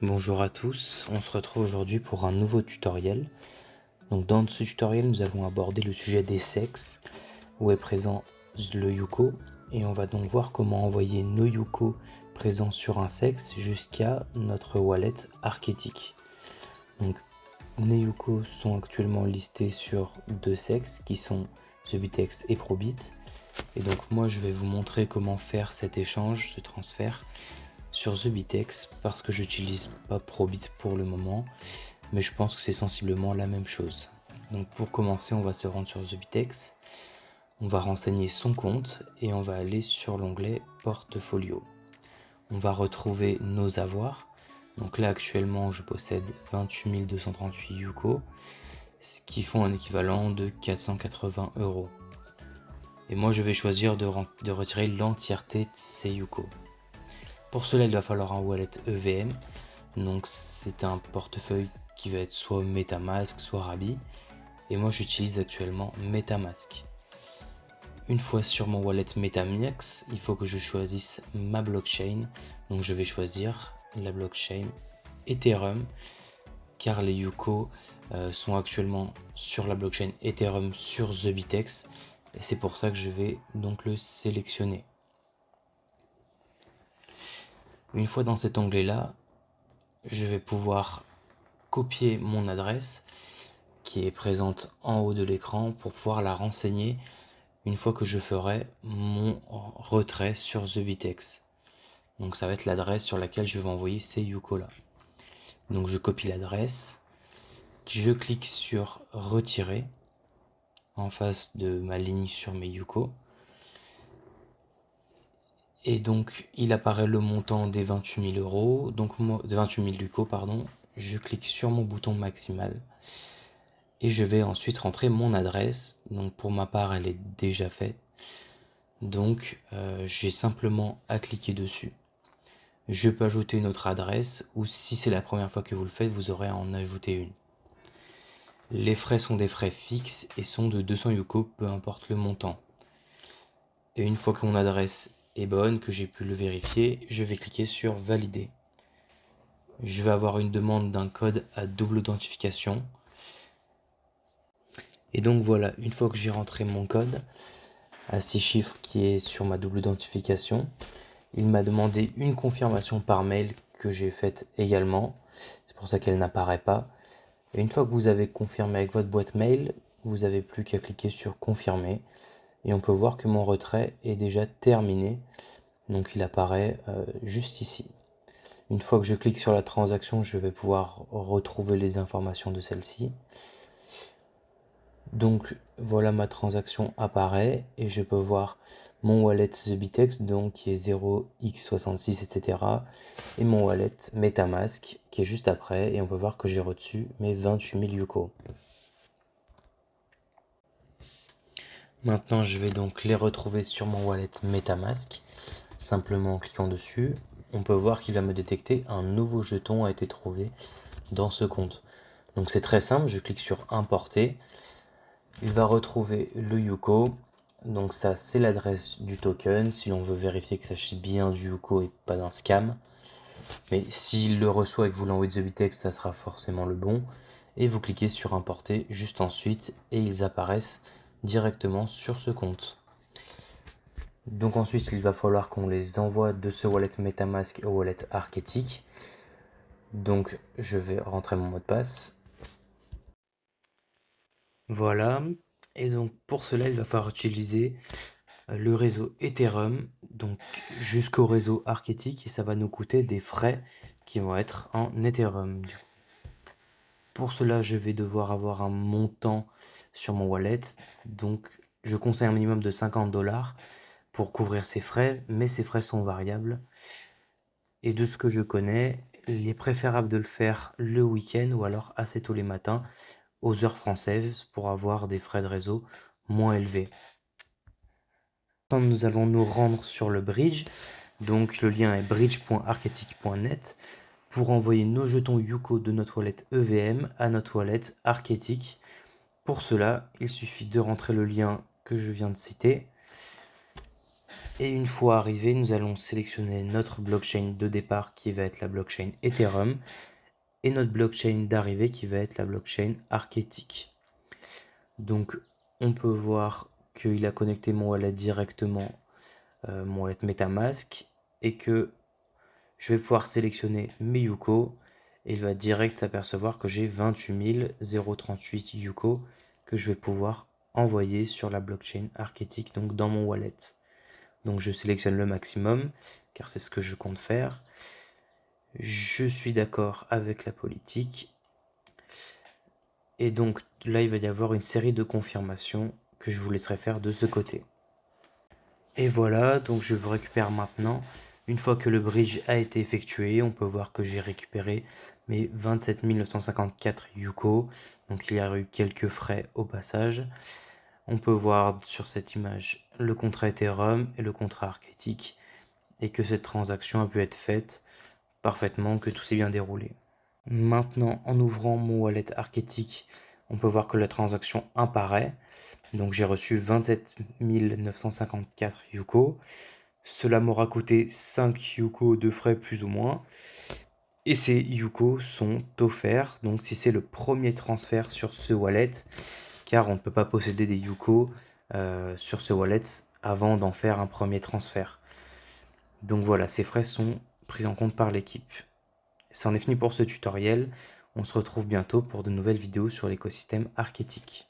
Bonjour à tous, on se retrouve aujourd'hui pour un nouveau tutoriel. Donc dans ce tutoriel, nous allons aborder le sujet des sexes, où est présent le Yuko, et on va donc voir comment envoyer nos Yuko présents sur un sexe jusqu'à notre wallet archétype. Donc nos Yuko sont actuellement listés sur deux sexes qui sont TheBitX et Probit. Et donc moi je vais vous montrer comment faire cet échange, ce transfert sur TheBitX parce que j'utilise pas Probit pour le moment, mais je pense que c'est sensiblement la même chose. Donc pour commencer, on va se rendre sur TheBitX, on va renseigner son compte et on va aller sur l'onglet Portfolio. On va retrouver nos avoirs. Donc là actuellement je possède 28 238 Yuko, ce qui font un équivalent de 480 €. Et moi je vais choisir de retirer l'entièreté de ces Yuko. Pour cela, il va falloir un wallet EVM. Donc c'est un portefeuille qui va être soit MetaMask, soit Rabi. Et moi j'utilise actuellement MetaMask. Une fois sur mon wallet MetaMask, il faut que je choisisse ma blockchain. Donc je vais choisir la blockchain Ethereum, car les Yuko sont actuellement sur la blockchain Ethereum sur TheBitX. Et c'est pour ça que je vais donc le sélectionner. Une fois dans cet onglet là, je vais pouvoir copier mon adresse qui est présente en haut de l'écran pour pouvoir la renseigner une fois que je ferai mon retrait sur TheBitX. Donc ça va être l'adresse sur laquelle je vais envoyer ces Yuko là. Donc je copie l'adresse, je clique sur retirer en face de ma ligne sur mes Yuko. Et donc il apparaît le montant des 28 000 €, donc de 28 000 Yuko, pardon. Je clique sur mon bouton maximal et je vais ensuite rentrer mon adresse. Donc pour ma part elle est déjà faite, donc j'ai simplement à cliquer dessus. Je peux ajouter une autre adresse, ou si c'est la première fois que vous le faites, vous aurez à en ajouter une. Les frais sont des frais fixes et sont de 200 Yuko, peu importe le montant. Et une fois que mon adresse est bonne, que j'ai pu le vérifier, je vais cliquer sur valider. Je vais avoir une demande d'un code à double authentification. Et donc voilà, une fois que j'ai rentré mon code à 6 chiffres qui est sur ma double authentification, il m'a demandé une confirmation par mail que j'ai faite également. C'est pour ça qu'elle n'apparaît pas. Et une fois que vous avez confirmé avec votre boîte mail, vous n'avez plus qu'à cliquer sur confirmer. Et on peut voir que mon retrait est déjà terminé. Donc il apparaît juste ici. Une fois que je clique sur la transaction, je vais pouvoir retrouver les informations de celle-ci. Donc voilà, ma transaction apparaît et je peux voir mon wallet TheBitX, donc qui est 0x66, etc. Et mon wallet MetaMask qui est juste après, et on peut voir que j'ai reçu mes 28 000 Yuko. Maintenant je vais donc les retrouver sur mon wallet MetaMask, simplement en cliquant dessus. On peut voir qu'il va me détecter un nouveau jeton a été trouvé dans ce compte. Donc c'est très simple, je clique sur importer. Il va retrouver le Yuko. Donc ça c'est l'adresse du token si on veut vérifier qu'il s'agit bien du Yuko et pas d'un scam. Mais s'il le reçoit et que vous l'envoyez de TheBitX, ça sera forcément le bon. Et vous cliquez sur importer juste ensuite et ils apparaissent directement sur ce compte. Donc ensuite il va falloir qu'on les envoie de ce wallet MetaMask au wallet archétype. Donc je vais rentrer mon mot de passe. Voilà. Et donc pour cela il va falloir utiliser le réseau Ethereum, donc jusqu'au réseau archétype, et ça va nous coûter des frais qui vont être en Ethereum. Pour cela, je vais devoir avoir un montant sur mon wallet, donc je conseille un minimum de 50 $ pour couvrir ces frais, mais ces frais sont variables. Et de ce que je connais, il est préférable de le faire le week-end ou alors assez tôt les matins, aux heures françaises, pour avoir des frais de réseau moins élevés. Nous allons nous rendre sur le bridge, donc le lien est bridge.archetic.net, pour envoyer nos jetons Yuko de notre wallet EVM à notre wallet Archetic. Pour cela, il suffit de rentrer le lien que je viens de citer Et une fois arrivé, nous allons sélectionner notre blockchain de départ qui va être la blockchain Ethereum et notre blockchain d'arrivée qui va être la blockchain Arketic. Donc on peut voir qu'il a connecté mon wallet directement, mon wallet MetaMask, et que je vais pouvoir sélectionner mes Yuko et il va direct s'apercevoir que j'ai 28 038 Yuko que je vais pouvoir envoyer sur la blockchain Arketic, donc dans mon wallet. Donc je sélectionne le maximum car c'est ce que je compte faire. Je suis d'accord avec la politique. Et donc là, il va y avoir une série de confirmations que je vous laisserai faire de ce côté. Et voilà, donc je vous récupère maintenant. Une fois que le bridge a été effectué, on peut voir que j'ai récupéré mes 27 954 Yuko. Donc il y a eu quelques frais au passage. On peut voir sur cette image le contrat Ethereum et le contrat Arketic et que cette transaction a pu être faite parfaitement, que tout s'est bien déroulé. Maintenant, en ouvrant mon wallet Arketic, on peut voir que la transaction apparaît. Donc j'ai reçu 27 954 Yuko. Cela m'aura coûté 5 Yuko de frais plus ou moins. Et ces Yuko sont offerts. Donc si c'est le premier transfert sur ce wallet, car on ne peut pas posséder des Yuko sur ce wallet avant d'en faire un premier transfert. Donc voilà, ces frais sont pris en compte par l'équipe. C'en est fini pour ce tutoriel. On se retrouve bientôt pour de nouvelles vidéos sur l'écosystème Arketic.